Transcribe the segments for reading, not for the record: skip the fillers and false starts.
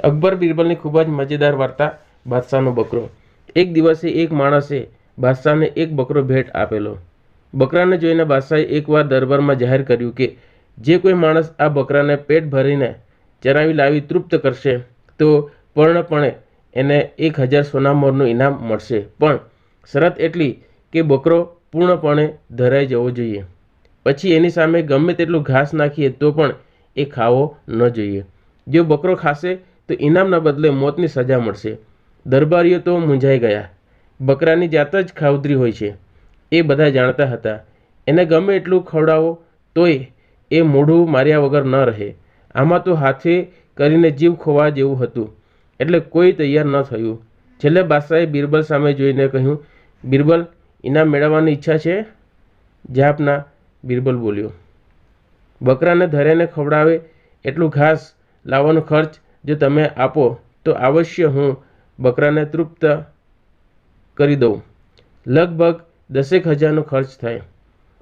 અકબર બિરબલની ખૂબ જ મજેદાર વાર્તા બાદશાહનો બકરો। એક દિવસે એક માણસે બાદશાહને એક બકરો ભેટ આપેલો। બકરાને જોઈને બાદશાહે એકવાર દરબારમાં જાહેર કર્યું કે જે કોઈ માણસ આ બકરાને પેટ ભરીને ચરાવી લાવી તૃપ્ત કરશે તો પૂર્ણપણે એને 1000 સોના મોરનું ઇનામ મળશે, પણ શરત એટલી કે બકરો પૂર્ણપણે ધરાઈ જવો જોઈએ, પછી એની સામે ગમે તેટલું ઘાસ નાખીએ તો પણ એ ખાવો ન જોઈએ। જો બકરો ખાશે તો ઇનામના બદલે મોતની સજા મળશે। દરબારીઓ તો મૂંઝાઈ ગયા। બકરાની જાત જ ખાઉધરી હોય છે એ બધા જાણતા હતા। એને ગમે એટલું ખવડાવો તોય એ મોઢું માર્યા વગર ન રહે। આમાં તો હાથે કરીને જીવ ખોવા જેવું હતું, એટલે કોઈ તૈયાર ન થયું। છેલ્લે બાદશાહે બિરબલ સામે જોઈને કહ્યું, બિરબલ, ઇનામ મેળવવાની ઈચ્છા છે? જાપના, બિરબલ બોલ્યો। બકરાને ધરેને ખવડાવે એટલું ઘાસ લાવવાનો ખર્ચ જો તમે આપો તો અવશ્ય હું બકરાને તૃપ્ત કરી દઉં। લગભગ 10,000નો ખર્ચ થાય।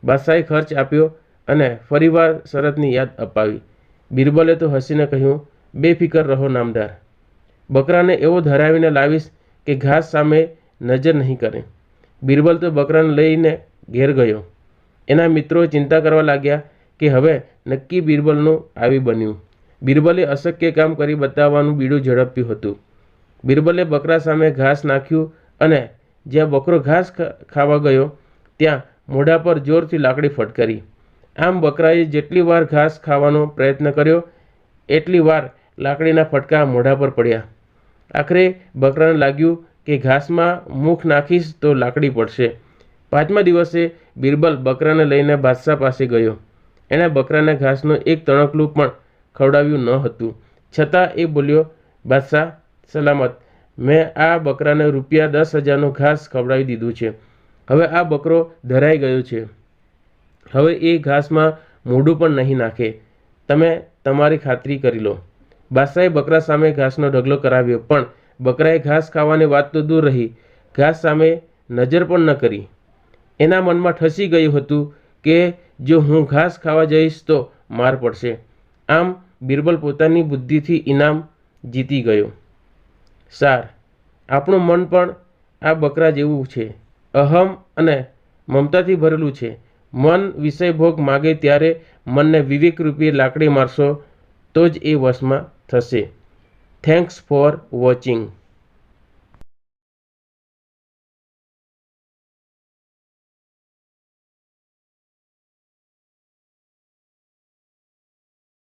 બાદશાહે ખર્ચ આપ્યો અને ફરીવાર શરતની યાદ અપાવી। બિરબલે તો હસીને કહ્યું, બેફિકર રહો નામદાર, બકરાને એવો ધરાવીને લાવીશ કે ઘાસ સામે નજર નહીં કરે। બિરબલ તો બકરાને લઈને ઘેર ગયો। એના મિત્રો ચિંતા કરવા લાગ્યા કે હવે નક્કી બિરબલનું આવી બન્યું। બિરબલે અશક્ય કામ કરી બતાવવાનું બીડું ઝડપ્યું હતું। બિરબલે બકરા સામે ઘાસ નાખ્યું અને જ્યાં બકરો ઘાસ ખાવા ગયો ત્યાં મોઢા પર જોરથી લાકડી ફટકારી। આમ બકરાએ જેટલી વાર ઘાસ ખાવાનો પ્રયત્ન કર્યો એટલી વાર લાકડીના ફટકા મોઢા પર પડ્યા। આખરે બકરાને લાગ્યું કે ઘાસમાં મુખ નાખીશ તો લાકડી પડશે। 5મા દિવસે બિરબલ બકરાને લઈને બાદશાહ પાસે ગયો। એણે બકરાને ઘાસનું એક તણકલું પણ ખવડાવ્યું ન હતું, છતાં એ બોલ્યો, બાદશાહ સલામત, મેં આ બકરાને રૂપિયા 10,000નું ઘાસ ખવડાવી દીધું છે। હવે આ બકરો ધરાઈ ગયો છે, હવે એ ઘાસમાં મોઢું પણ નહીં નાખે। તમે તમારી ખાતરી કરી લો। બાદશાહે બકરા સામે ઘાસનો ઢગલો કરાવ્યો, પણ બકરાએ ઘાસ ખાવાની વાત તો દૂર રહી, ઘાસ સામે નજર પણ ન કરી। એના મનમાં ઠસી ગયું હતું કે જો હું ઘાસ ખાવા જઈશ તો માર પડશે। આમ બિરબલ પોતાની બુદ્ધિથી ઇનામ જીતી ગયો। સાર, આપણું મન પણ આ બકરા જેવું છે, અહમ અને મમતાથી ભરેલું છે। મન વિષયભોગ માગે ત્યારે મનને વિવેકરૂપી લાકડી મારશો તો જ એ વશમાં થશે। Thanks for watching.